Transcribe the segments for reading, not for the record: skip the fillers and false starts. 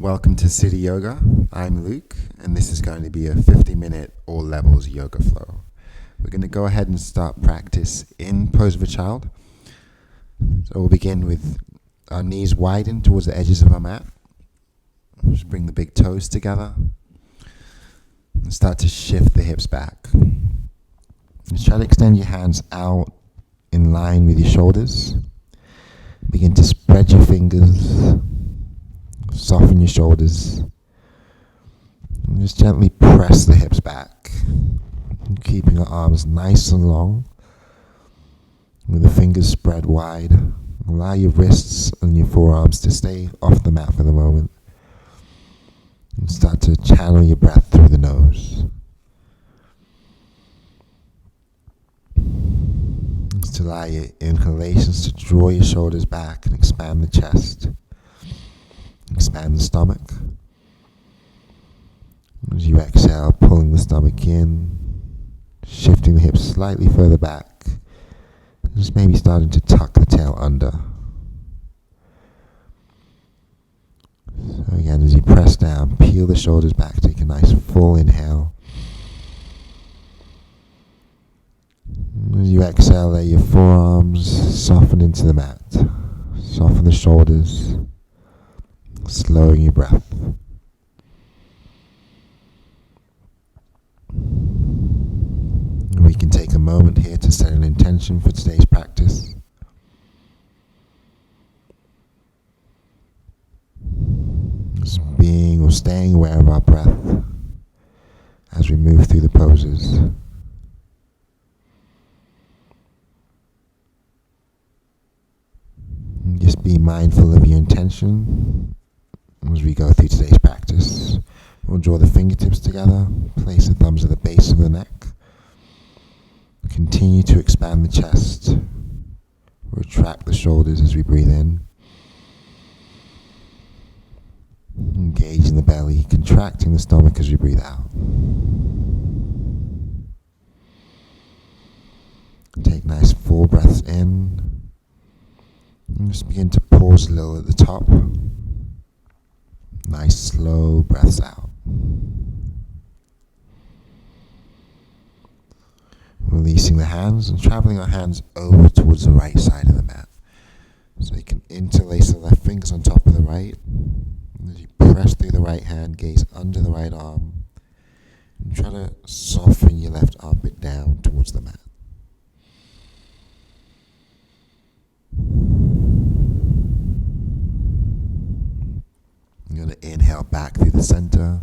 Welcome to City Yoga. I'm Luke, and this is going to be a 50-minute all levels yoga flow. We're going to go ahead and start practice in pose of a child. So we'll begin with our knees widened towards the edges of our mat. Just bring the big toes together and start to shift the hips back. Just try to extend your hands out in line with your shoulders. Begin to spread your fingers. Soften your shoulders. And just gently press the hips back. Keeping your arms nice and long. With the fingers spread wide. Allow your wrists and your forearms to stay off the mat for the moment. And start to channel your breath through the nose. Just allow your inhalations to draw your shoulders back and expand the chest. Expand the stomach. As you exhale, pulling the stomach in, shifting the hips slightly further back, just maybe starting to tuck the tail under. So again, as you press down, peel the shoulders back, take a nice full inhale. As you exhale, let your forearms soften into the mat. Soften the shoulders. Slowing your breath. We can take a moment here to set an intention for today's practice. Just being or staying aware of our breath as we move through the poses. And just be mindful of your intention. As we go through today's practice, we'll draw the fingertips together, place the thumbs at the base of the neck, continue to expand the chest, retract the shoulders as we breathe in, engaging the belly, contracting the stomach as we breathe out. Take nice full breaths in, and just begin to pause a little at the top. Nice slow breaths out. Releasing the hands and traveling our hands over towards the right side of the mat. So you can interlace the left fingers on top of the right. And as you press through the right hand, gaze under the right arm. And try to soften your left armpit down towards the mat. You're going to inhale back through the center,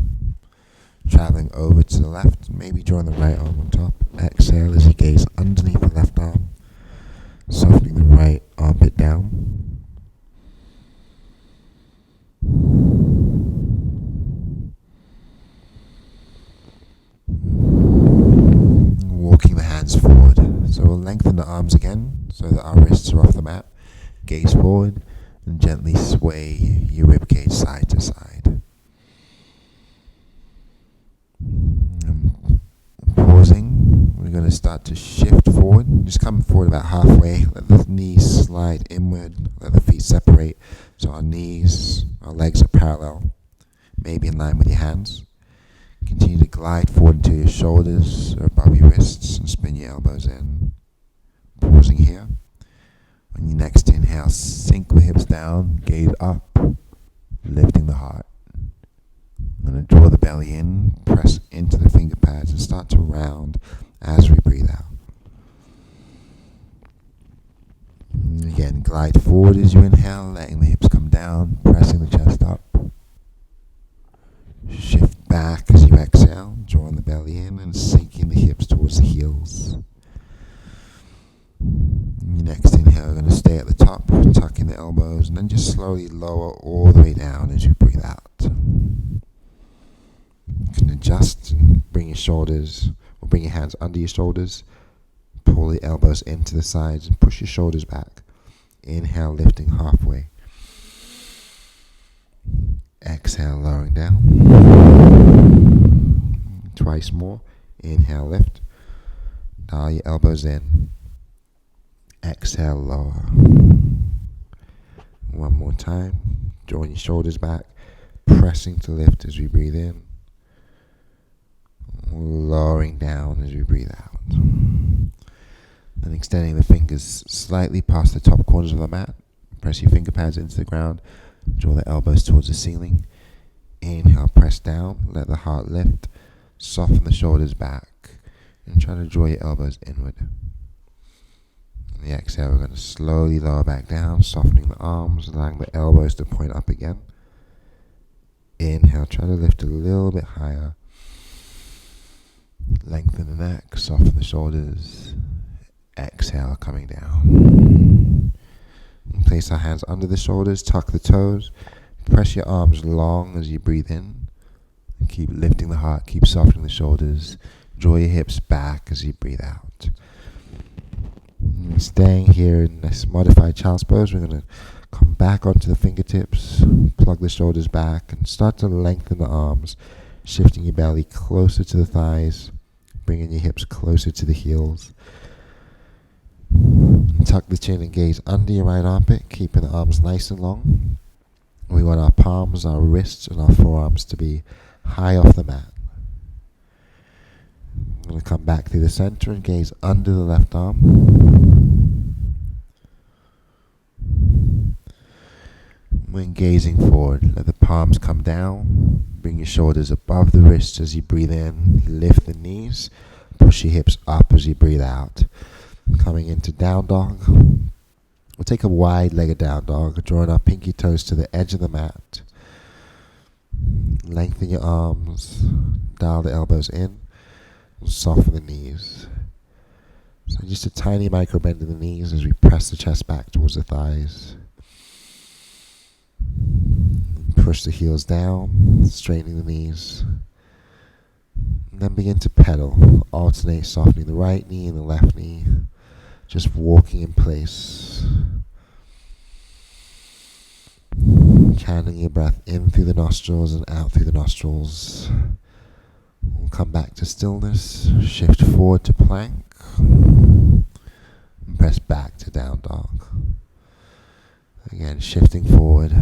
traveling over to the left, maybe drawing the right arm on top. Exhale as you gaze underneath the left arm, softening the right armpit down. Walking the hands forward. So we'll lengthen the arms again so that our wrists are off the mat. Gaze forward. And gently sway your ribcage side to side. And pausing, we're going to start to shift forward. Just come forward about halfway. Let the knees slide inward. Let the feet separate. So our legs are parallel, maybe in line with your hands. Continue to glide forward until your shoulders are above your wrists and spin your elbows in. Pausing here. On your next inhale, sink the hips down, gaze up, lifting the heart. I'm going to draw the belly in, press into the finger pads, and start to round as we breathe out. And again, glide forward as you inhale, letting the hips come down, pressing the chest up. Shift back as you exhale, drawing the belly in and sinking the hips towards the heels. Your next inhale, we're going to stay at the top, tucking the elbows, and then just slowly lower all the way down as you breathe out. You can adjust and bring your shoulders, or bring your hands under your shoulders, pull the elbows into the sides, and push your shoulders back. Inhale, lifting halfway. Exhale, lowering down. Twice more. Inhale, lift. Dial your elbows in. Exhale, lower. One more time. Drawing your shoulders back. pressing to lift as we breathe in, lowering down as we breathe out. Then extending the fingers slightly past the top corners of the mat. Press your finger pads into the ground, draw the elbows towards the ceiling. Inhale, press down, let the heart lift, soften the shoulders back, and try to draw your elbows inward. On the exhale, we're going to slowly lower back down, softening the arms, allowing the elbows to point up again. Inhale, try to lift a little bit higher. Lengthen the neck, soften the shoulders. Exhale, coming down. And place our hands under the shoulders, tuck the toes. Press your arms long as you breathe in. And keep lifting the heart, keep softening the shoulders. Draw your hips back as you breathe out. And staying here in this modified child's pose, we're going to come back onto the fingertips, plug the shoulders back, and start to lengthen the arms, shifting your belly closer to the thighs, bringing your hips closer to the heels. And tuck the chin and gaze under your right armpit, keeping the arms nice and long. We want our palms, our wrists, and our forearms to be high off the mat. I'm going to come back through the center and gaze under the left arm. When gazing forward, let the palms come down. Bring your shoulders above the wrists as you breathe in. Lift the knees. Push your hips up as you breathe out. Coming into down dog. We'll take a wide-legged down dog, drawing our pinky toes to the edge of the mat. Lengthen your arms. Dial the elbows in. Soften the knees. So just a tiny micro bend in the knees as we press the chest back towards the thighs. Push the heels down, straightening the knees. And then begin to pedal. Alternate softening the right knee and the left knee. Just walking in place. Channeling your breath in through the nostrils and out through the nostrils. We'll come back to stillness, shift forward to plank, and press back to down dog. Again, shifting forward,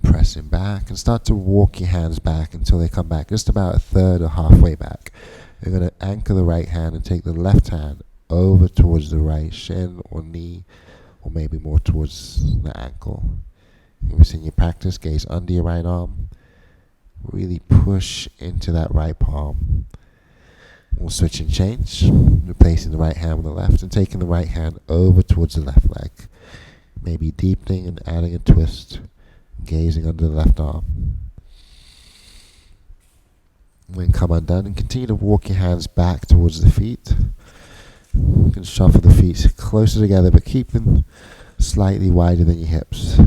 pressing back, and start to walk your hands back until they come back just about a third or halfway back. You're going to anchor the right hand and take the left hand over towards the right shin or knee, or maybe more towards the ankle. If it's in your practice, gaze under your right arm. Really push into that right palm. We'll switch and change, replacing the right hand with the left and taking the right hand over towards the left leg. Maybe deepening and adding a twist, gazing under the left arm. Then come undone and continue to walk your hands back towards the feet. You can shuffle the feet closer together, but keep them slightly wider than your hips.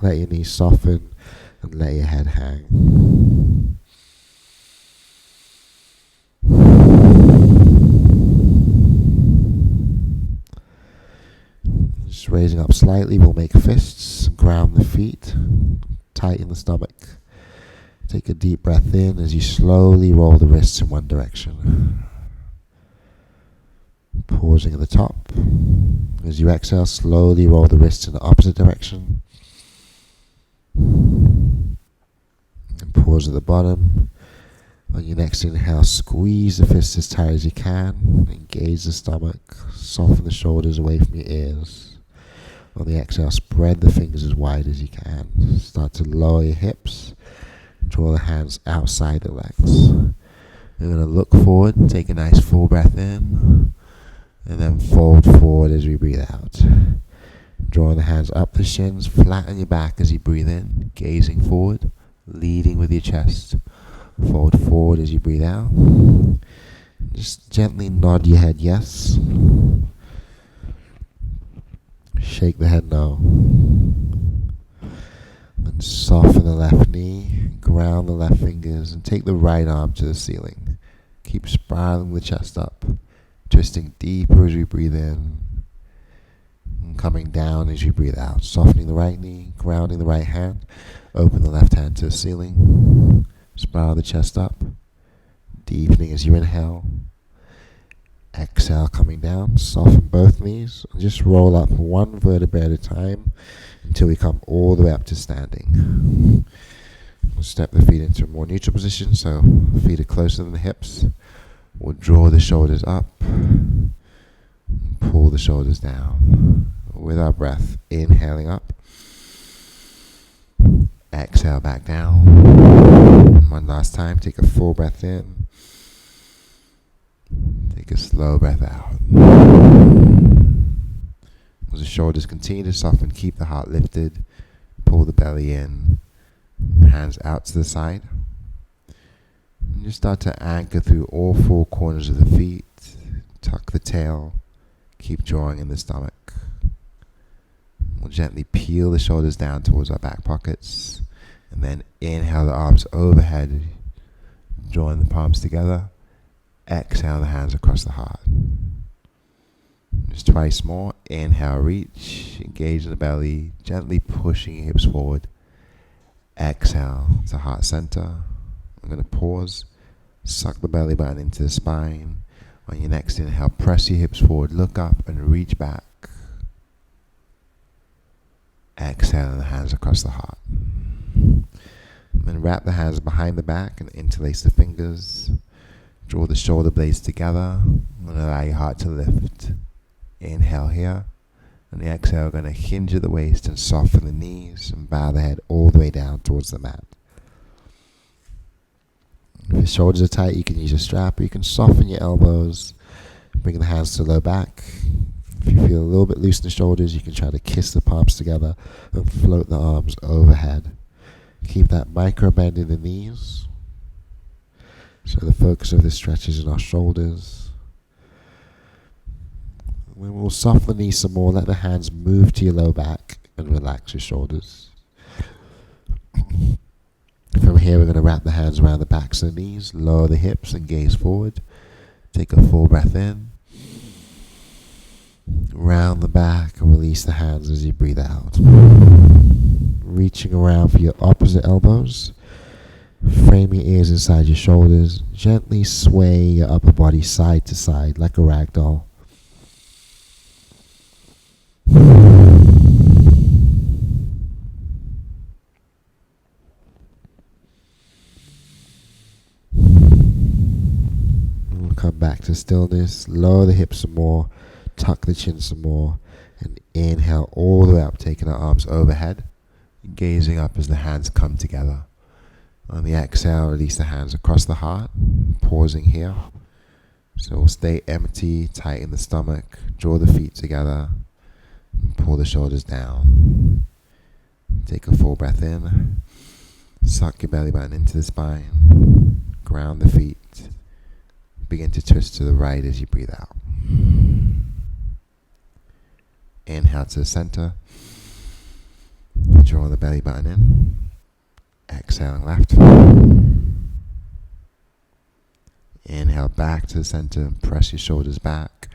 Let your knees soften and let your head hang. Just raising up slightly, we'll make fists, ground the feet, tighten the stomach. Take a deep breath in as you slowly roll the wrists in one direction. Pausing at the top. As you exhale, slowly roll the wrists in the opposite direction. And pause at the bottom. On your next inhale, squeeze the fists as tight as you can. Engage the stomach. Soften the shoulders away from your ears. On the exhale, spread the fingers as wide as you can. Start to lower your hips. Draw the hands outside the legs. You're going to look forward, take a nice full breath in, and then fold forward as we breathe out. Drawing the hands up the shins, flatten your back as you breathe in, gazing forward, leading with your chest. Fold forward as you breathe out. Just gently nod your head yes. Shake the head no. And soften the left knee, ground the left fingers, and take the right arm to the ceiling. Keep spiraling the chest up, twisting deeper as we breathe in, and coming down as you breathe out. Softening the right knee, grounding the right hand, open the left hand to the ceiling, spiral the chest up, deepening as you inhale. Exhale, coming down, soften both knees, and just roll up one vertebrae at a time until we come all the way up to standing. We'll step the feet into a more neutral position, so feet are closer than the hips. We'll draw the shoulders up, pull the shoulders down. With our breath, inhaling up, exhale back down. One last time, take a full breath in, take a slow breath out. As the shoulders continue to soften, keep the heart lifted, pull the belly in, hands out to the side. And just start to anchor through all four corners of the feet, tuck the tail, keep drawing in the stomach. We'll gently peel the shoulders down towards our back pockets, and then inhale the arms overhead, drawing the palms together. Exhale the hands across the heart. Just twice more. Inhale, reach, engage the belly, gently pushing your hips forward. Exhale to heart center. I'm going to pause, suck the belly button into the spine. On your next inhale, press your hips forward, look up and reach back. Exhale the hands across the heart. And then wrap the hands behind the back and interlace the fingers. Draw the shoulder blades together and allow your heart to lift. Inhale here. On the exhale, we're going to hinge at the waist and soften the knees and bow the head all the way down towards the mat. If your shoulders are tight, you can use a strap, or you can soften your elbows. Bring the hands to the low back. If you feel a little bit loose in the shoulders, you can try to kiss the palms together and float the arms overhead. Keep that micro bend in the knees. So the focus of this stretch is in our shoulders. We will soften the knees some more. Let the hands move to your low back and relax your shoulders. From here, we're going to wrap the hands around the backs of the knees, lower the hips and gaze forward. Take a full breath in. Round the back and release the hands as you breathe out. Reaching around for your opposite elbows. Frame your ears inside your shoulders. Gently sway your upper body side to side like a rag doll. We'll come back to stillness. Lower the hips some more. Tuck the chin some more. And inhale all the way up, taking our arms overhead. Gazing up as the hands come together. On the exhale, release the hands across the heart. Pausing here. So we'll stay empty, tighten the stomach. Draw the feet together. And pull the shoulders down. Take a full breath in. Suck your belly button into the spine. Ground the feet. Begin to twist to the right as you breathe out. Inhale to the center. Draw the belly button in. Exhaling left. Inhale back to the center and press your shoulders back.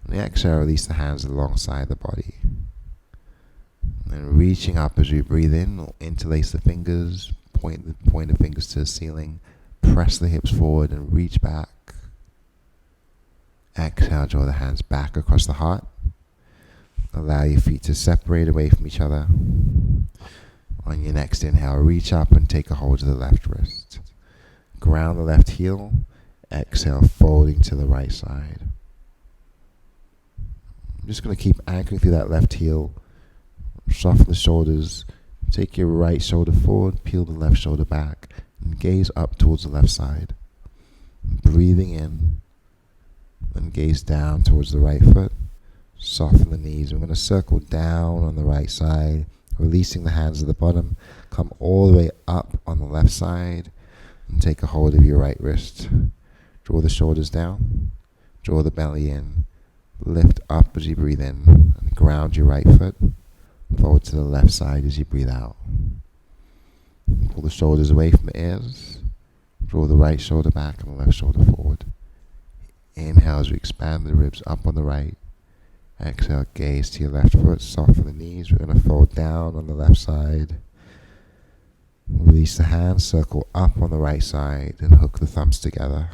On the exhale, release the hands alongside the body. And reaching up as we breathe in, we'll interlace the fingers, point the fingers to the ceiling, press the hips forward and reach back. Exhale, draw the hands back across the heart. Allow your feet to separate away from each other. On your next inhale, reach up and take a hold of the left wrist. Ground the left heel. Exhale, folding to the right side. I'm just going to keep anchoring through that left heel. Soften the shoulders. Take your right shoulder forward, peel the left shoulder back, and gaze up towards the left side. Breathing in, then gaze down towards the right foot. Soften the knees. We're going to circle down on the right side, releasing the hands at the bottom. Come all the way up on the left side and take a hold of your right wrist. Draw the shoulders down. Draw the belly in. Lift up as you breathe in and ground your right foot. Forward to the left side as you breathe out. Pull the shoulders away from the ears. Draw the right shoulder back and the left shoulder forward. Inhale as we expand the ribs up on the right. Exhale, gaze to your left foot, soften the knees. We're going to fold down on the left side. Release the hands, circle up on the right side and hook the thumbs together.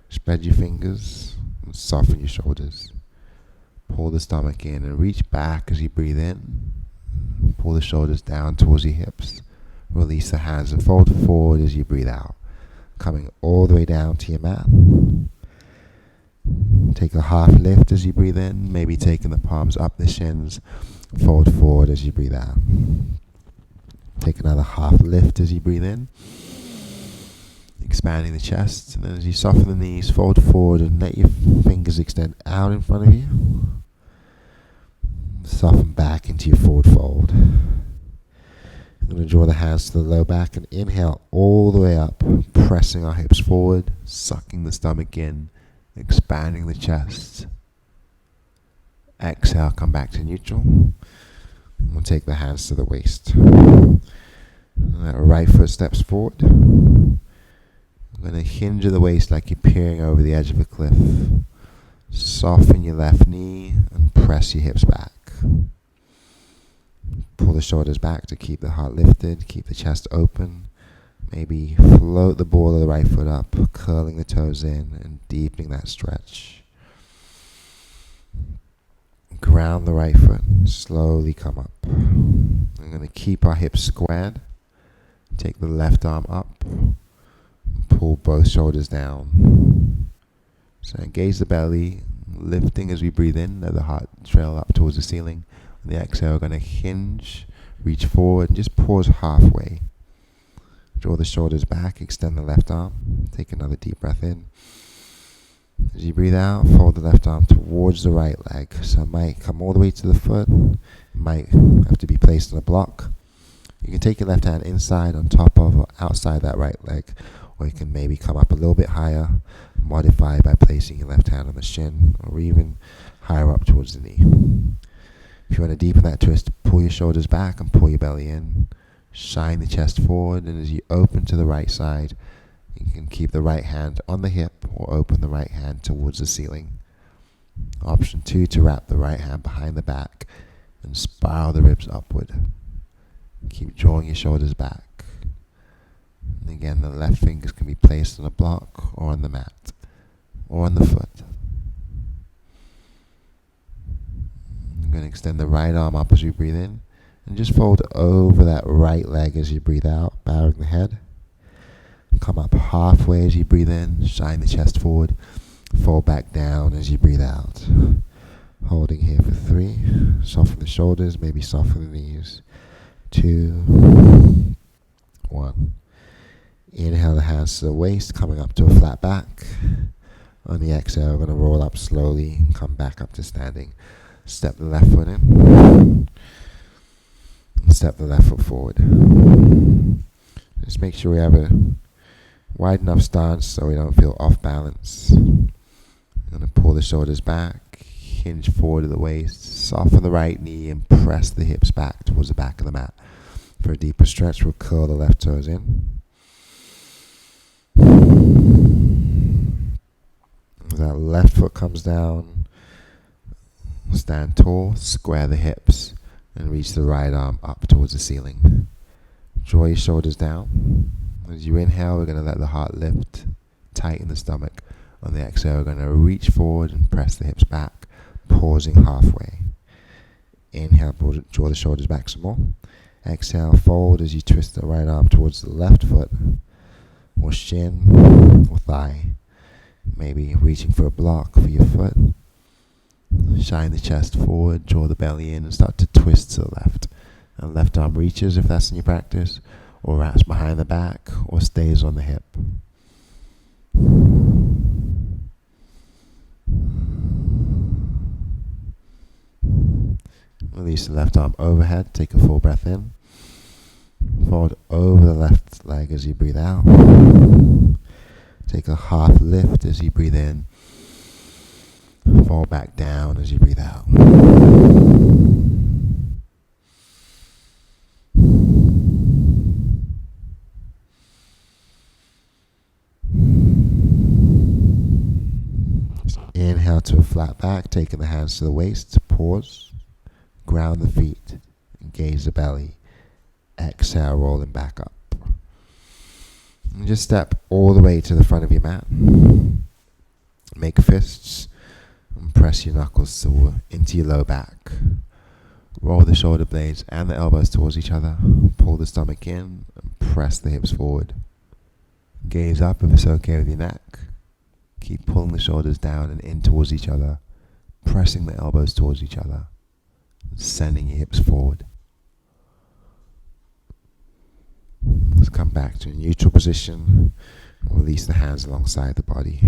Spread your fingers and soften your shoulders. Pull the stomach in and reach back as you breathe in. Pull the shoulders down towards your hips. Release the hands and fold forward as you breathe out, coming all the way down to your mat. Take a half lift as you breathe in, maybe taking the palms up the shins, fold forward as you breathe out. Take another half lift as you breathe in, expanding the chest, and then as you soften the knees, fold forward and let your fingers extend out in front of you. Soften back into your forward fold. I'm going to draw the hands to the low back and inhale all the way up, pressing our hips forward, sucking the stomach in, expanding the chest. Exhale, come back to neutral. We'll take the hands to the waist. That right foot steps forward. I'm going to hinge of the waist like you're peering over the edge of a cliff. Soften your left knee and press your hips back. Pull the shoulders back to keep the heart lifted, keep the chest open. Maybe float the ball of the right foot up, curling the toes in and deepening that stretch. Ground the right foot, slowly come up. We're going to keep our hips squared. Take the left arm up, pull both shoulders down. So engage the belly, lifting as we breathe in, let the heart trail up towards the ceiling. On the exhale, we're going to hinge, reach forward, and just pause halfway. Draw the shoulders back, extend the left arm. Take another deep breath in. As you breathe out, fold the left arm towards the right leg. So it might come all the way to the foot. It might have to be placed on a block. You can take your left hand inside, on top of, or outside that right leg. Or you can maybe come up a little bit higher, modify by placing your left hand on the shin, or even higher up towards the knee. If you want to deepen that twist, pull your shoulders back and pull your belly in. Shine the chest forward, and as you open to the right side, you can keep the right hand on the hip or open the right hand towards the ceiling. Option 2, to wrap the right hand behind the back and spiral the ribs upward. Keep drawing your shoulders back. And again, the left fingers can be placed on a block or on the mat or on the foot. I'm going to extend the right arm up as you breathe in and just fold over that right leg as you breathe out, bowing the head. Come up halfway as you breathe in, shine the chest forward, fold back down as you breathe out. Holding here for 3, soften the shoulders, maybe soften the knees. 2, 1. Inhale the hands to the waist, coming up to a flat back. On the exhale, we're going to roll up slowly and come back up to standing. Step the left foot in. Step the left foot forward. Just make sure we have a wide enough stance so we don't feel off balance. I'm going to pull the shoulders back, hinge forward to the waist, soften the right knee and press the hips back towards the back of the mat. For a deeper stretch, we'll curl the left toes in. As that left foot comes down, stand tall, square the hips, and reach the right arm up towards the ceiling. Draw your shoulders down. As you inhale, we're going to let the heart lift, tighten the stomach. On the exhale, we're going to reach forward and press the hips back, pausing halfway. Inhale, draw the shoulders back some more. Exhale, fold as you twist the right arm towards the left foot, or shin, or thigh. Maybe reaching for a block for your foot. Shine the chest forward, draw the belly in, and start to twist to the left. And left arm reaches if that's in your practice, or wraps behind the back, or stays on the hip. Release the left arm overhead, take a full breath in. Fold over the left leg as you breathe out. Take a half lift as you breathe in. Fall back down as you breathe out. Inhale to a flat back, taking the hands to the waist, pause, ground the feet, engage the belly. Exhale, rolling back up. And just step all the way to the front of your mat. Make fists and press your knuckles into your low back. Roll the shoulder blades and the elbows towards each other. Pull the stomach in and press the hips forward. Gaze up if it's okay with your neck. Keep pulling the shoulders down and in towards each other, pressing the elbows towards each other, sending your hips forward. Let's come back to a neutral position. Release the hands alongside the body.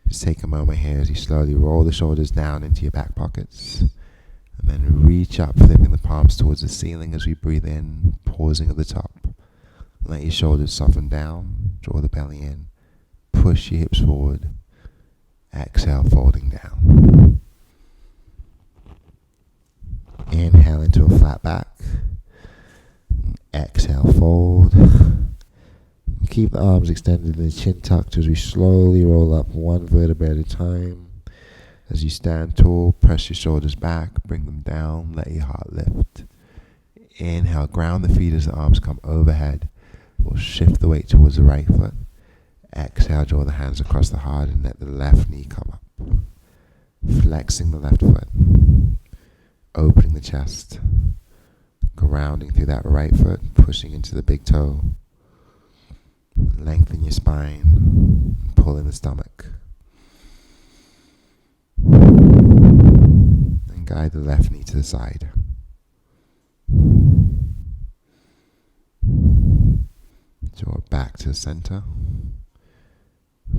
Just take a moment here as you slowly roll the shoulders down into your back pockets. And then reach up, flipping the palms towards the ceiling as we breathe in, pausing at the top. Let your shoulders soften down, draw the belly in, push your hips forward. Exhale, folding down. Inhale into a flat back. Exhale, fold. Keep the arms extended and the chin tucked as we slowly roll up one vertebra at a time. As you stand tall, press your shoulders back, bring them down, let your heart lift. Inhale, ground the feet as the arms come overhead. We'll shift the weight towards the right foot. Exhale, draw the hands across the heart and let the left knee come up. Flexing the left foot. Opening the chest. Grounding through that right foot, pushing into the big toe. Lengthen your spine. Pull in the stomach. And guide the left knee to the side. Draw it back to the center.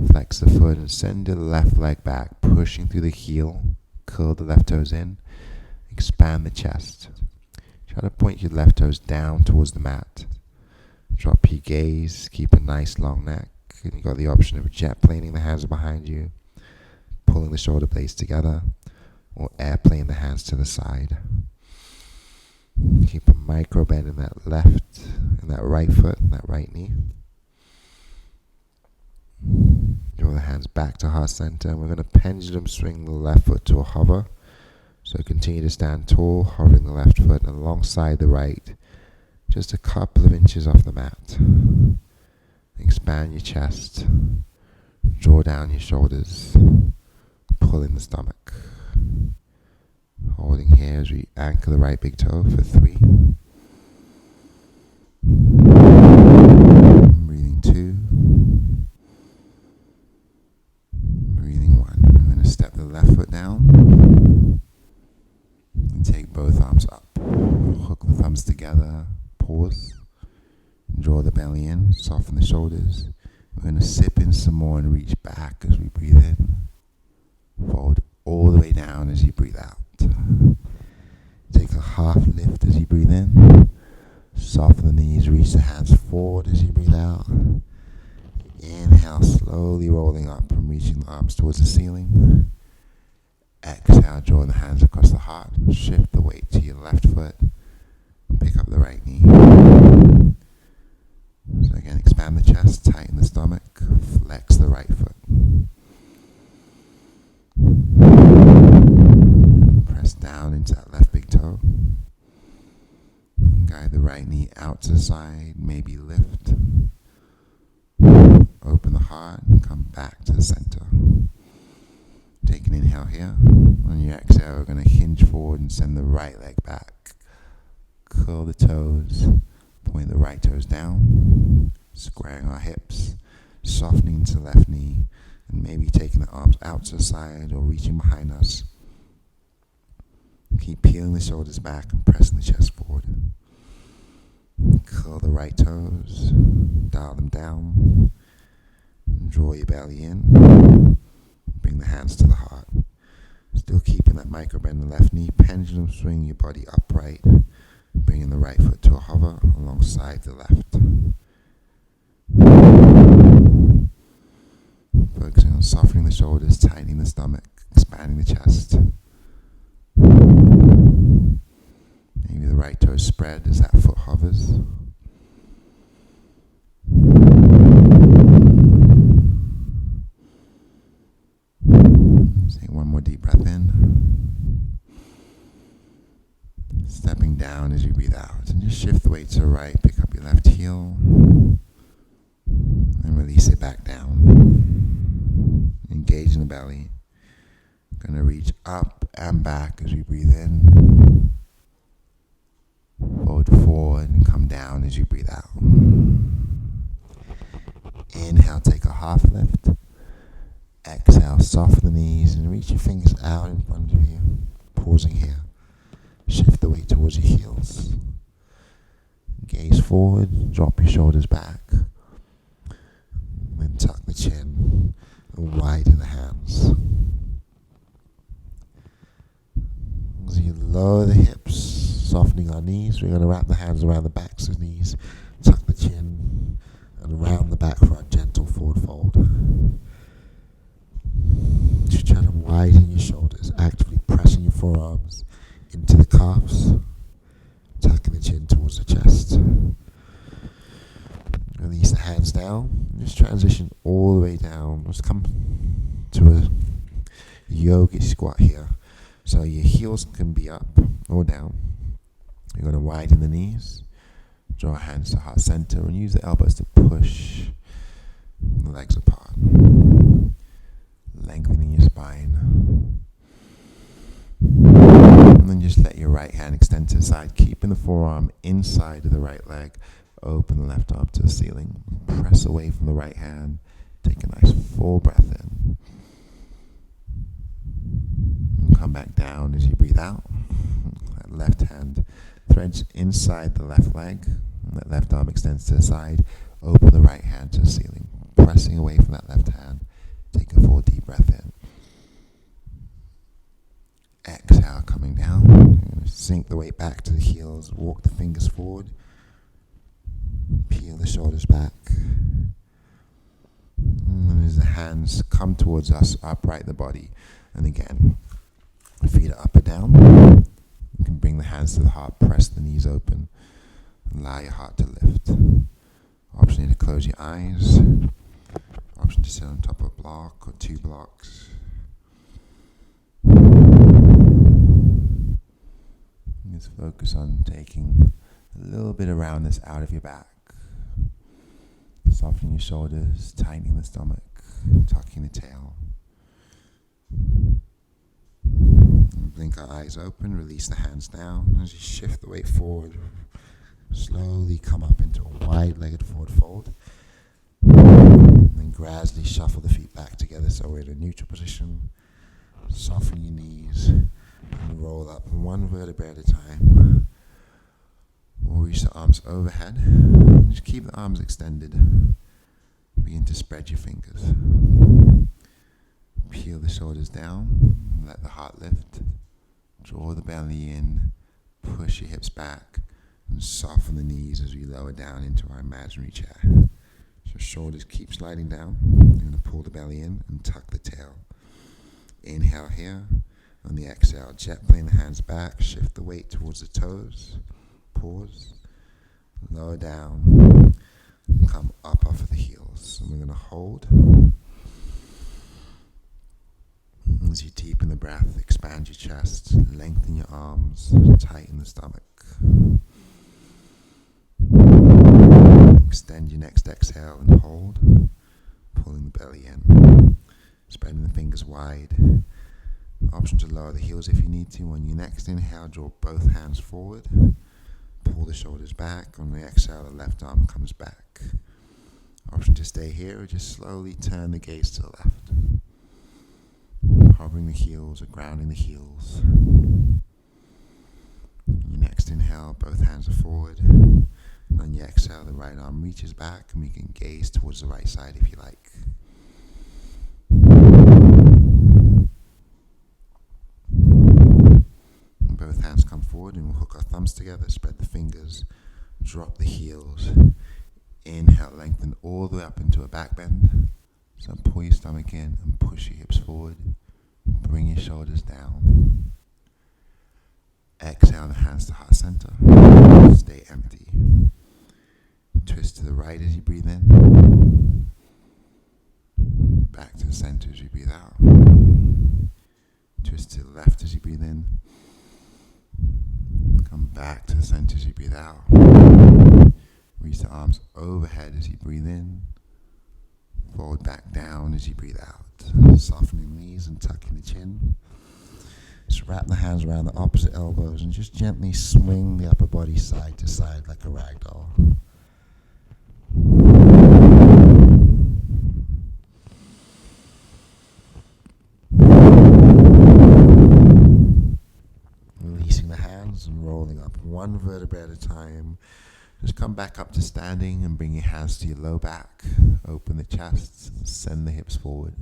Flex the foot and send the left leg back, pushing through the heel. Curl the left toes in. Expand the chest. Try to point your left toes down towards the mat. Drop your gaze. Keep a nice long neck. And you've got the option of jet planing the hands behind you, pulling the shoulder blades together, or airplane the hands to the side. Keep a micro bend in that right foot, and that right knee. Draw the hands back to heart center, and we're going to pendulum swing the left foot to a hover. So continue to stand tall, hovering the left foot alongside the right, just a couple of inches off the mat. Expand your chest, draw down your shoulders, pull in the stomach. Holding here as we anchor the right big toe for 3. Breathing 2. Breathing 1. I'm going to step the left foot down and take both arms up. Hook the thumbs together, pause, draw the belly in, soften the shoulders. We're going to sip in some more and reach back as we breathe in. Fold all the way down as you breathe out. Take a half lift as you breathe in. Soften the knees, reach the hands forward as you breathe out. Inhale, slowly rolling up and reaching the arms towards the ceiling. Exhale, draw the hands across the heart. Shift the weight to your left foot. Pick up the right knee. So again, expand the chest, tighten the stomach, flex the right foot. Press down into that left big toe. Guide the right knee out to the side, maybe lift. Open the heart and come back to the center. Take an inhale here. On your exhale, we're going to hinge forward and send the right leg back. Curl the toes, point the right toes down, squaring our hips, softening to the left knee, and maybe taking the arms out to the side or reaching behind us. Keep peeling the shoulders back and pressing the chest forward. Curl the right toes, dial them down, draw your belly in, bring the hands to the heart. Still keeping that micro bend in the left knee, pendulum swing your body upright, bringing the right foot to a hover alongside the left. Focusing on softening the shoulders, tightening the stomach, expanding the chest. Maybe the right toe is spread as that foot hovers. Take one more deep breath in. Stepping down as you breathe out. And just shift the weight to the right. Pick up your left heel. And release it back down. Engage in the belly. Going to reach up and back as we breathe in. Fold forward and come down as you breathe out. Inhale, take a half lift. Exhale, soften the knees and reach your fingers out in front of you. Pausing here. Shift the weight towards your heels. Gaze forward, drop your shoulders back. Then tuck the chin and widen the hands. As you lower the hips, softening our knees, we're going to wrap the hands around the backs of the knees, tuck the chin, and around the back for our gentle forward fold. Just try to widen your shoulders, actively pressing your forearms into the calves, tucking the chin towards the chest. Release the hands down. Just transition all the way down. Let's come to a yogi squat here. So your heels can be up or down. You're going to widen the knees. Draw hands to heart center and use the elbows to push the legs apart. Lengthening your spine. And then just let your right hand extend to the side, keeping the forearm inside of the right leg. Open the left arm to the ceiling. Press away from the right hand. Take a nice full breath in. And come back down as you breathe out. That left hand threads inside the left leg. That left arm extends to the side. Open the right hand to the ceiling. Pressing away from that left hand. Take a full deep breath in. Exhale, coming down. You're going to sink the weight back to the heels. Walk the fingers forward. Peel the shoulders back. And as the hands come towards us, upright the body. And again, feet are up and down. You can bring the hands to the heart, press the knees open. Allow your heart to lift. Option to close your eyes. Option to sit on top of a block or 2 blocks. Just focus on taking a little bit of roundness out of your back. Softening your shoulders, tightening the stomach, tucking the tail. And blink our eyes open, release the hands down. As you shift the weight forward, slowly come up into a wide-legged forward fold. And then gradually shuffle the feet back together so we're in a neutral position. Soften your knees and roll up one vertebrae at a time. We'll reach the arms overhead. Just keep the arms extended. Begin to spread your fingers. Peel the shoulders down. Let the heart lift. Draw the belly in. Push your hips back. And soften the knees as we lower down into our imaginary chair. So shoulders keep sliding down. You're going to pull the belly in and tuck the tail. Inhale here. On the exhale, jet plane the hands back. Shift the weight towards the toes. Pause. Lower down. Come up off of the heels. And we're going to hold. As you deepen the breath, expand your chest, lengthen your arms, tighten the stomach. Extend your next exhale and hold. Pulling the belly in. Spreading the fingers wide. Option to lower the heels if you need to. On your next inhale, draw both hands forward. Pull the shoulders back. On the exhale, the left arm comes back. Option to stay here or just slowly turn the gaze to the left. Hovering the heels or grounding the heels. Your next inhale, both hands are forward. And on your exhale, the right arm reaches back and we can gaze towards the right side if you like. And both hands come forward and we'll hook our thumbs together, spread the fingers, drop the heels. Inhale, lengthen all the way up into a back bend. So pull your stomach in and push your hips forward. Bring your shoulders down. Exhale the hands to heart center. Stay empty. Twist to the right as you breathe in. Back to the center as you breathe out. Twist to the left as you breathe in. Come back to the center as you breathe out. Reach the arms overhead as you breathe in. Fold back down as you breathe out. Softening knees and tucking the chin. Just wrap the hands around the opposite elbows and just gently swing the upper body side to side like a rag doll. Releasing the hands and rolling up one vertebra at a time. Just come back up to standing and bring your hands to your low back. Open the chest, send the hips forward.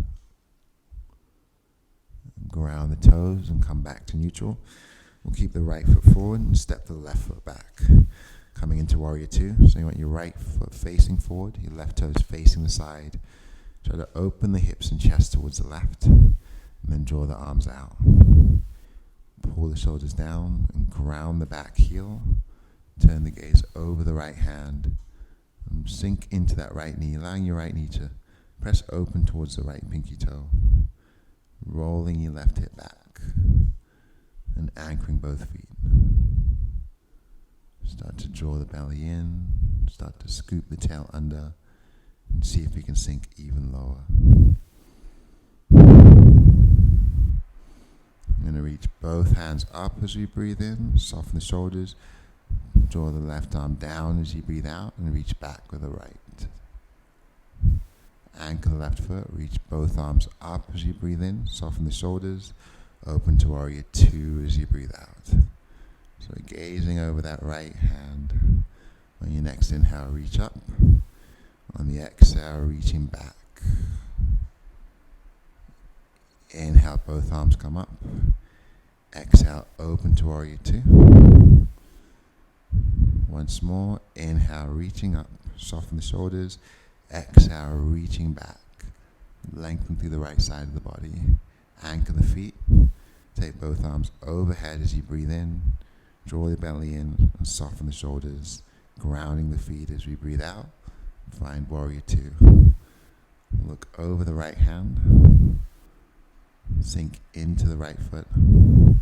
Ground the toes and come back to neutral. We'll keep the right foot forward and step the left foot back. Coming into Warrior Two, so you want your right foot facing forward, your left toes facing the side. Try to open the hips and chest towards the left, and then draw the arms out. Pull the shoulders down and ground the back heel. Turn the gaze over the right hand and sink into that right knee, allowing your right knee to press open towards the right pinky toe. Rolling your left hip back and anchoring both feet. Start to draw the belly in, start to scoop the tail under, and see if we can sink even lower. I'm going to reach both hands up as we breathe in, soften the shoulders, draw the left arm down as you breathe out, and reach back with the right. Anchor the left foot, reach both arms up as you breathe in, soften the shoulders, open to Warrior Two as you breathe out. So gazing over that right hand. On your next inhale, reach up. On the exhale, reaching back. Inhale, both arms come up. Exhale, open to Warrior Two. Once more, inhale, reaching up, soften the shoulders. Exhale, reaching back. Lengthen through the right side of the body. Anchor the feet. Take both arms overhead as you breathe in. Draw the belly in and soften the shoulders. Grounding the feet as we breathe out. Find Warrior Two. Look over the right hand. Sink into the right foot. And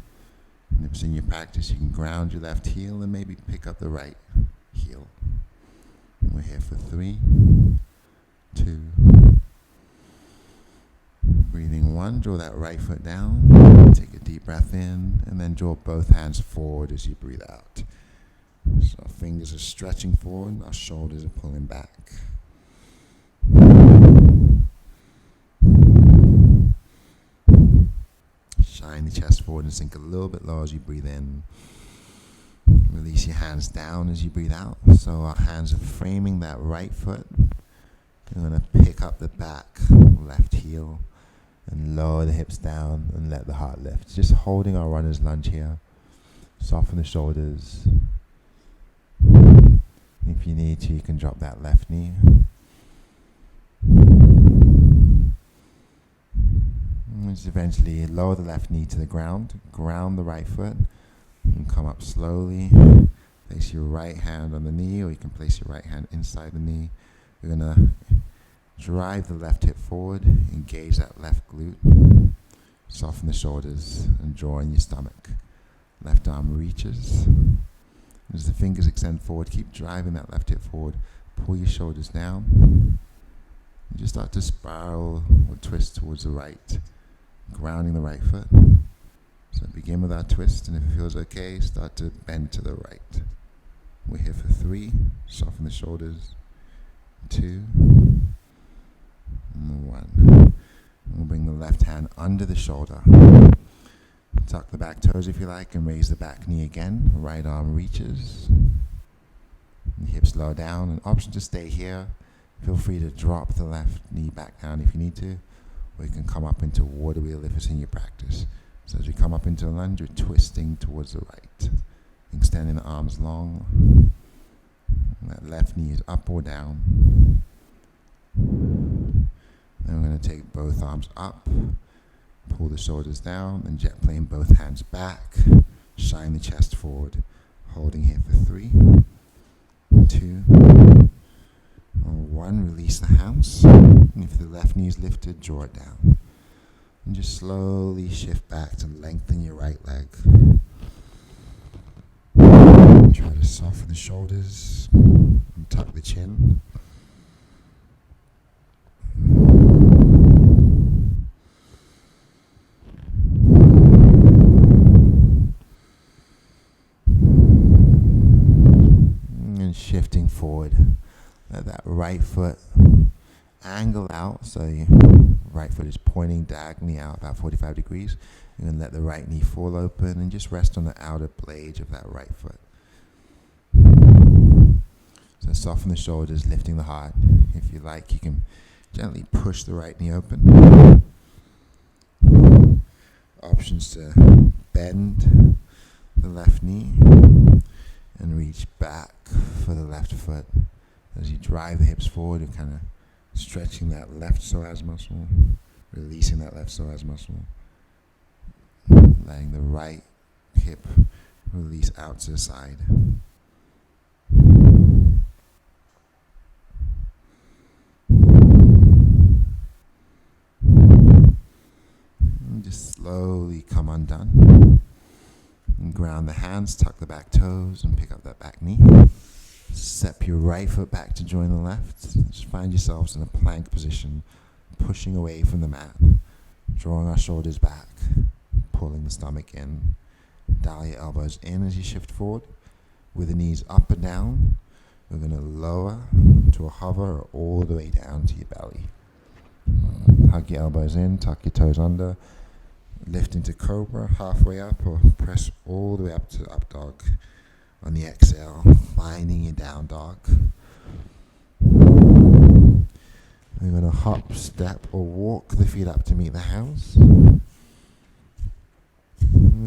if it's in your practice, you can ground your left heel and maybe pick up the right heel. And we're here for 3, 2. Breathing 1, draw that right foot down. Take a deep breath in, and then draw both hands forward as you breathe out. So our fingers are stretching forward, our shoulders are pulling back. Shine the chest forward and sink a little bit lower as you breathe in. Release your hands down as you breathe out. So our hands are framing that right foot. We're going to pick up the back left heel and lower the hips down and let the heart lift. Just holding our runner's lunge here. Soften the shoulders. If you need to, you can drop that left knee. And just eventually lower the left knee to the ground. Ground the right foot. And come up slowly. Place your right hand on the knee, or you can place your right hand inside the knee. We're going to drive the left hip forward. Engage that left glute. Soften the shoulders and draw in your stomach. Left arm reaches. As the fingers extend forward, keep driving that left hip forward. Pull your shoulders down. And just start to spiral or twist towards the right. Grounding the right foot. So begin with our twist, and if it feels okay, start to bend to the right. We're here for 3. Soften the shoulders. 2. And 1. We'll bring the left hand under the shoulder. Tuck the back toes if you like, and raise the back knee again. Right arm reaches. The hips lower down. An option to stay here. Feel free to drop the left knee back down if you need to, or you can come up into water wheel if it's in your practice. So as you come up into a lunge, you're twisting towards the right. Extending the arms long. And that left knee is up or down. Then we're going to take both arms up. Pull the shoulders down and jet plane both hands back. Shine the chest forward. Holding here for 3, 2, 1. Release the hands. And if the left knee is lifted, draw it down. And just slowly shift back to lengthen your right leg. Try to soften the shoulders and tuck the chin. that right foot angle out, so your right foot is pointing diagonally out about 45 degrees. You're going to let the right knee fall open and just rest on the outer blade of that right foot. So soften the shoulders, lifting the heart. If you like, you can gently push the right knee open. Options to bend the left knee and reach back for the left foot as you drive the hips forward and kind of stretching that left psoas muscle, releasing that left psoas muscle, letting the right hip release out to the side. And just slowly come undone. And ground the hands, tuck the back toes, and pick up that back knee. Step your right foot back to join the left. Just find yourselves in a plank position, pushing away from the mat, drawing our shoulders back, pulling the stomach in. Dial your elbows in as you shift forward. With the knees up and down, we're going to lower to a hover all the way down to your belly. Hug your elbows in, tuck your toes under. Lift into cobra, halfway up, or press all the way up to up dog. On the exhale, finding your down dog. We're going to hop, step, or walk the feet up to meet the hands. And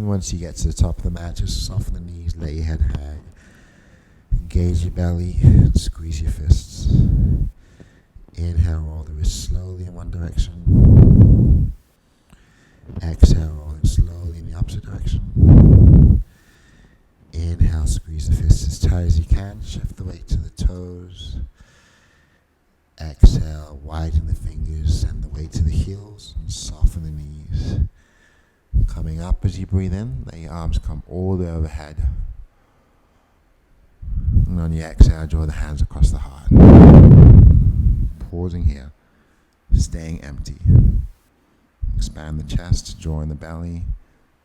once you get to the top of the mat, just soften the knees, let your head hang. Engage your belly, and squeeze your fists. Inhale, roll the wrists slowly in one direction. Exhale, roll it slowly in the opposite direction. Inhale, squeeze the fists as tight as you can. Shift the weight to the toes. Exhale, widen the fingers, send the weight to the heels, and soften the knees. Coming up as you breathe in, let your arms come all the way overhead. And on your exhale, draw the hands across the heart. Pausing here, staying empty. Expand the chest, draw in the belly,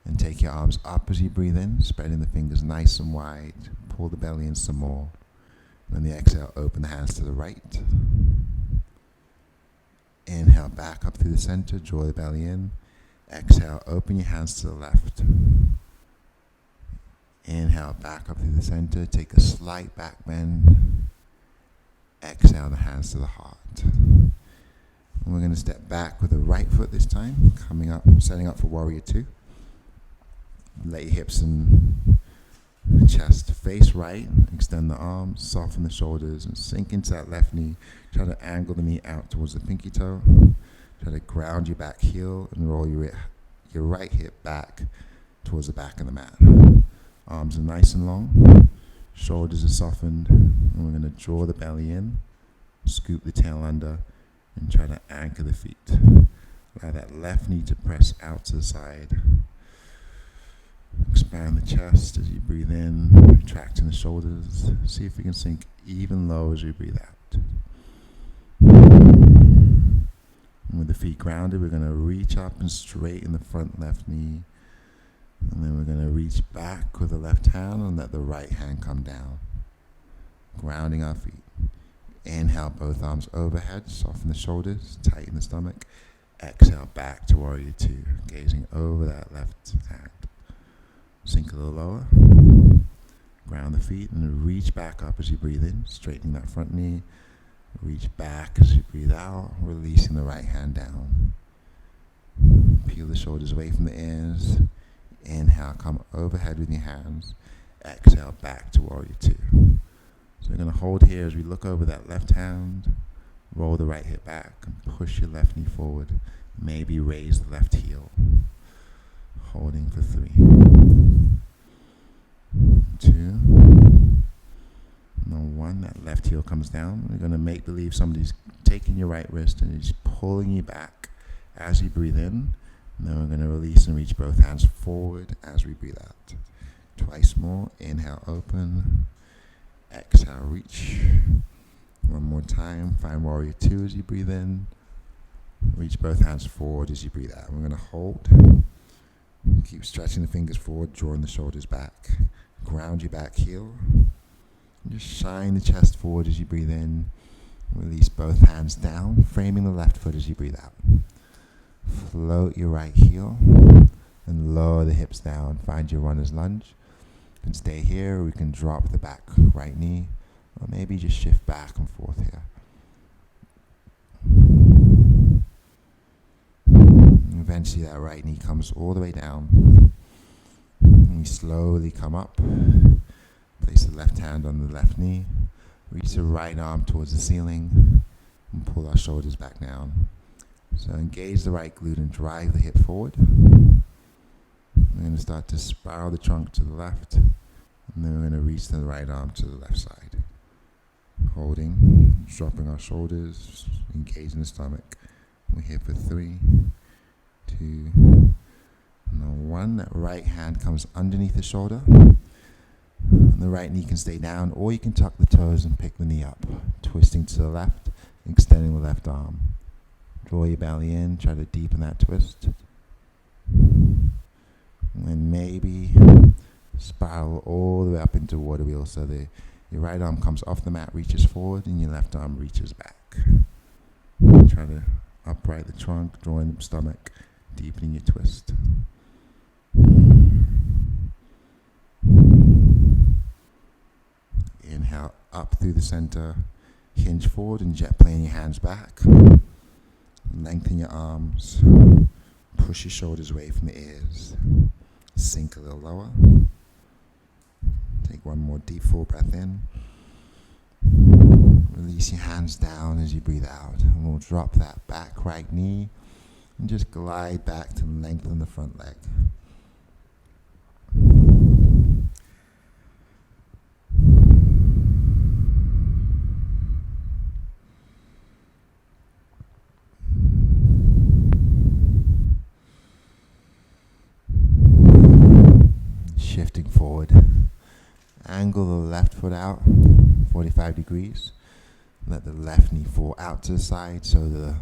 and take your arms up as you breathe in, spreading the fingers nice and wide. Pull the belly in some more. And on the exhale, open the hands to the right. Inhale, back up through the center, draw the belly in. Exhale, open your hands to the left. Inhale, back up through the center, take a slight back bend. Exhale, the hands to the heart. And we're going to step back with the right foot this time, coming up, setting up for warrior two. Let your hips and chest face right, extend the arms, soften the shoulders, and sink into that left knee. Try to angle the knee out towards the pinky toe. Try to ground your back heel and roll your right hip back towards the back of the mat. Arms are nice and long, shoulders are softened, and we're going to draw the belly in, scoop the tail under, and try to anchor the feet. Allow that left knee to press out to the side. Expand the chest as you breathe in, retracting the shoulders. See if you can sink even lower as you breathe out. And with the feet grounded, we're going to reach up and straighten the front left knee. And then we're going to reach back with the left hand and let the right hand come down. Grounding our feet. Inhale, both arms overhead, soften the shoulders, tighten the stomach. Exhale, back to warrior two, gazing over that left hand. Sink a little lower. Ground the feet and reach back up as you breathe in, straightening that front knee. Reach back as you breathe out, releasing the right hand down. Peel the shoulders away from the ears. Inhale, come overhead with your hands. Exhale, back to warrior two. So we're going to hold here as we look over that left hand. Roll the right hip back and push your left knee forward. Maybe raise the left heel. Holding for 3, 2, and 1. That left heel comes down. We're going to make believe somebody's taking your right wrist and is pulling you back as you breathe in. And then we're going to release and reach both hands forward as we breathe out. Twice more. Inhale, open. Exhale, reach. One more time. Find warrior two as you breathe in. Reach both hands forward as you breathe out. We're going to hold. Keep stretching the fingers forward, drawing the shoulders back. Ground your back heel. Just shine the chest forward as you breathe in. Release both hands down, framing the left foot as you breathe out. Float your right heel and lower the hips down. Find your runner's lunge. You can stay here, or we can drop the back right knee, or maybe just shift back and forth here. And eventually that right knee comes all the way down. And you slowly come up. Place the left hand on the left knee. Reach the right arm towards the ceiling and pull our shoulders back down. So engage the right glute and drive the hip forward. We're going to start to spiral the trunk to the left, and then we're going to reach the right arm to the left side. Holding, dropping our shoulders, engaging the stomach. We're here for 3, 2, and then 1. That right hand comes underneath the shoulder. And the right knee can stay down, or you can tuck the toes and pick the knee up, twisting to the left, extending the left arm. Draw your belly in, try to deepen that twist. And then maybe spiral all the way up into water wheel so your right arm comes off the mat, reaches forward, and your left arm reaches back. Try to upright the trunk, drawing the stomach, deepening your twist. Inhale up through the center, hinge forward and jet plane your hands back. Lengthen your arms, push your shoulders away from the ears. Sink a little lower. Take one more deep full breath in. Release your hands down as you breathe out. And we'll drop that back right knee and just glide back to lengthen the front leg. Shifting forward. Angle the left foot out 45 degrees. Let the left knee fall out to the side so the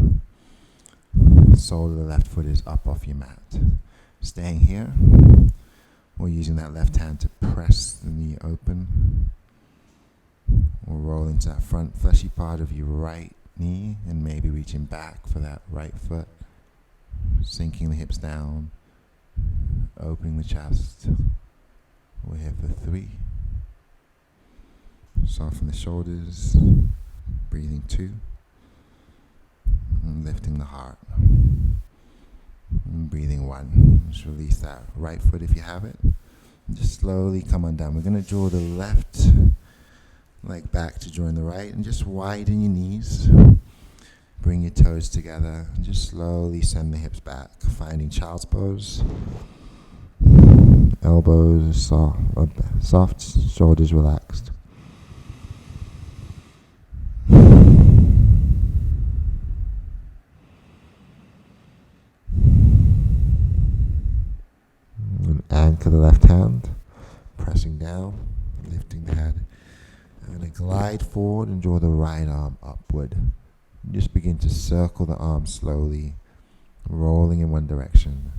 sole of the left foot is up off your mat. Staying here, or using that left hand to press the knee open, or roll into that front fleshy part of your right knee and maybe reaching back for that right foot, sinking the hips down, opening the chest. We're here for 3. Soften the shoulders, breathing 2, and lifting the heart, and breathing 1. Just release that right foot if you have it. And just slowly come on down. We're going to draw the left leg back to join the right, and just widen your knees. Bring your toes together, and just slowly send the hips back, finding child's pose. Elbows soft, shoulders relaxed. And anchor the left hand, pressing down, lifting the head. I'm going to glide forward and draw the right arm upward. Just begin to circle the arm slowly, rolling in one direction.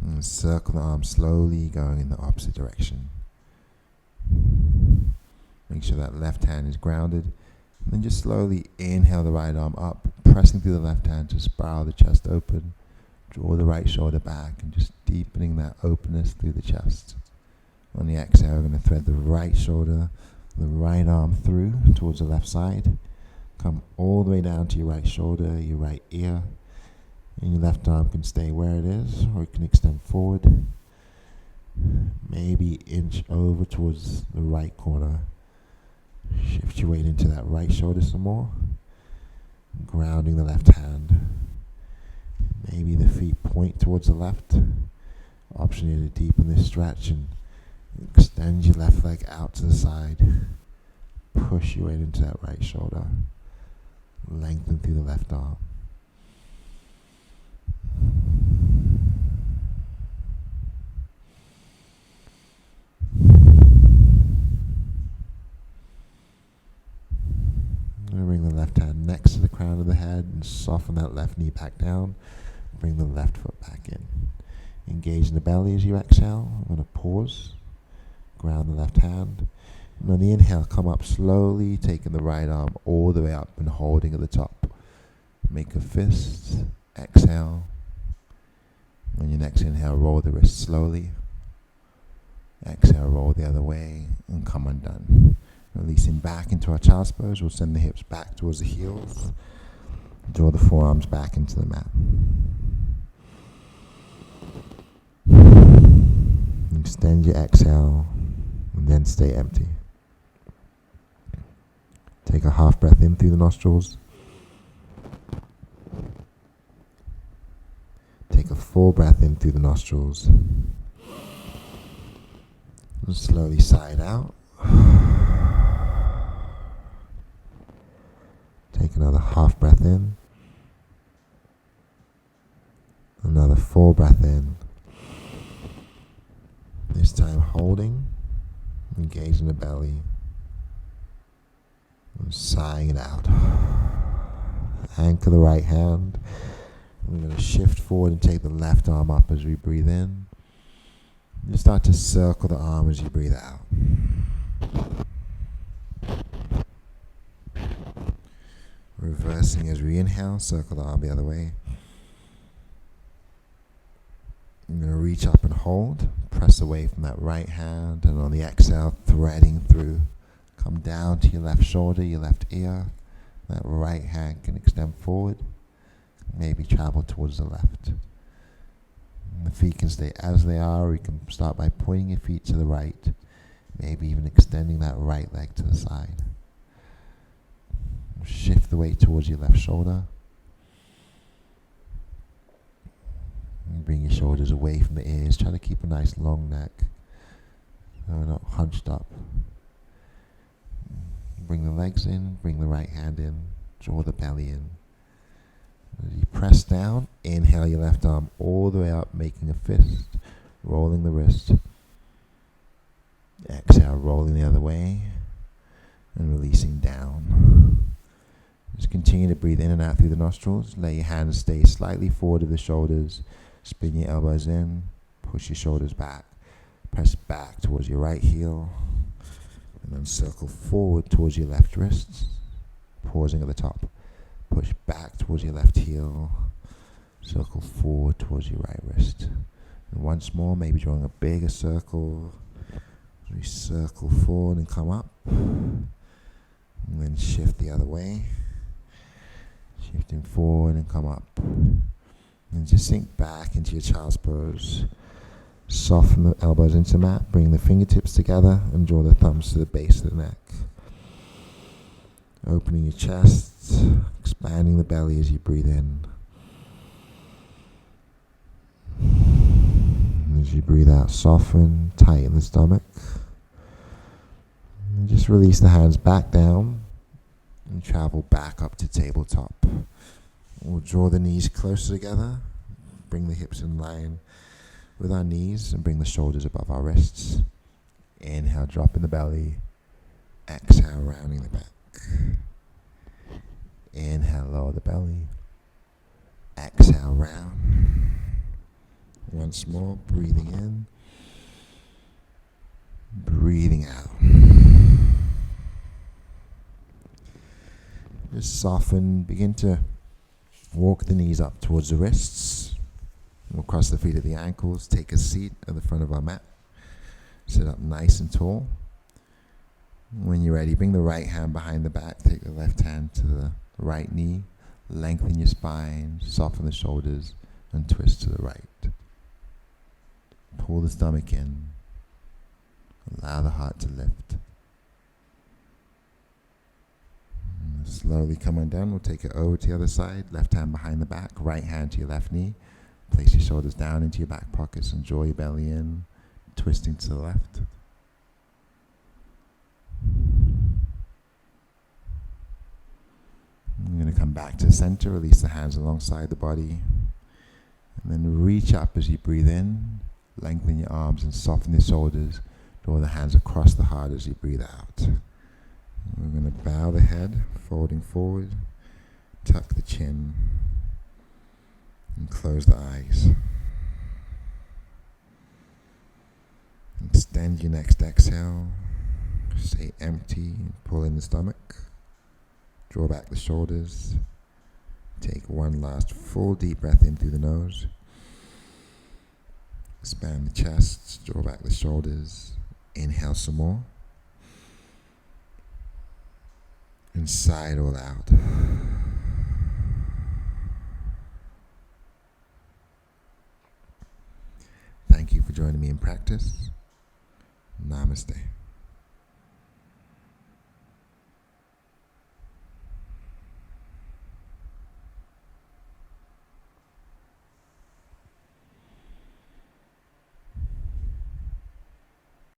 And circle the arm slowly, going in the opposite direction. Make sure that left hand is grounded. And then just slowly inhale the right arm up, pressing through the left hand to spiral the chest open. Draw the right shoulder back and just deepening that openness through the chest. On the exhale, we're going to thread the right shoulder, the right arm through towards the left side. Come all the way down to your right shoulder, your right ear. And your left arm can stay where it is, or it can extend forward. Maybe inch over towards the right corner. Shift your weight into that right shoulder some more. Grounding the left hand. Maybe the feet point towards the left. Option here to deepen this stretch and extend your left leg out to the side. Push your weight into that right shoulder. Lengthen through the left arm. Bring the left hand next to the crown of the head and soften that left knee back down. Bring the left foot back in. Engage in the belly as you exhale. I'm going to pause. Ground the left hand. And on the inhale, come up slowly, taking the right arm all the way up and holding at the top. Make a fist. Exhale. On your next inhale, roll the wrist slowly. Exhale, roll the other way and come undone. Releasing back into our child's pose, we'll send the hips back towards the heels. Draw the forearms back into the mat. Extend your exhale and then stay empty. Take a half breath in through the nostrils. Take a full breath in through the nostrils. And slowly sigh it out. Take another half breath in. Another full breath in. This time holding, engaging the belly, and sighing it out. Anchor the right hand. We're going to shift forward and take the left arm up as we breathe in. Just start to circle the arm as you breathe out. Reversing as we inhale, circle the arm the other way. You're going to reach up and hold, press away from that right hand, and on the exhale, threading through. Come down to your left shoulder, your left ear. That right hand can extend forward, maybe travel towards the left. And the feet can stay as they are, or you can start by pointing your feet to the right, maybe even extending that right leg to the side. Shift the weight towards your left shoulder. And bring your shoulders away from the ears. Try to keep a nice long neck, so we're not hunched up. Bring the legs in, bring the right hand in, draw the belly in. As you press down, inhale your left arm all the way up, making a fist, rolling the wrist. Exhale, rolling the other way, and releasing down. Just continue to breathe in and out through the nostrils. Let your hands stay slightly forward of the shoulders. Spin your elbows in, push your shoulders back. Press back towards your right heel, and then circle forward towards your left wrist, pausing at the top. Push back towards your left heel, circle forward towards your right wrist. And once more, maybe drawing a bigger circle. We circle forward and come up, and then shift the other way. Shifting forward and come up. And just sink back into your child's pose. Soften the elbows into the mat. Bring the fingertips together and draw the thumbs to the base of the neck. Opening your chest, expanding the belly as you breathe in. As you breathe out, soften, tighten the stomach. And just release the hands back down and travel back up to tabletop. We'll draw the knees closer together, bring the hips in line with our knees and bring the shoulders above our wrists. Inhale, drop in the belly. Exhale, rounding the back. Inhale, lower the belly. Exhale, round. Once more, breathing in. Breathing out. Just soften, begin to walk the knees up towards the wrists. We'll cross the feet at the ankles, take a seat at the front of our mat. Sit up nice and tall. When you're ready, bring the right hand behind the back, take the left hand to the right knee, lengthen your spine, soften the shoulders, and twist to the right. Pull the stomach in. Allow the heart to lift. And slowly come on down. We'll take it over to the other side. Left hand behind the back, right hand to your left knee. Place your shoulders down into your back pockets and draw your belly in, twisting to the left. I'm going to come back to the center, release the hands alongside the body, and then reach up as you breathe in, lengthen your arms and soften the shoulders, draw the hands across the heart as you breathe out. We're going to bow the head, folding forward, tuck the chin, and close the eyes. Extend your next exhale, Stay empty. Pull in the stomach. Draw back the shoulders. Take one last full deep breath in through the nose. Expand the chest. Draw back the shoulders. Inhale some more. And sigh it all out. Thank you for joining me in practice. Namaste.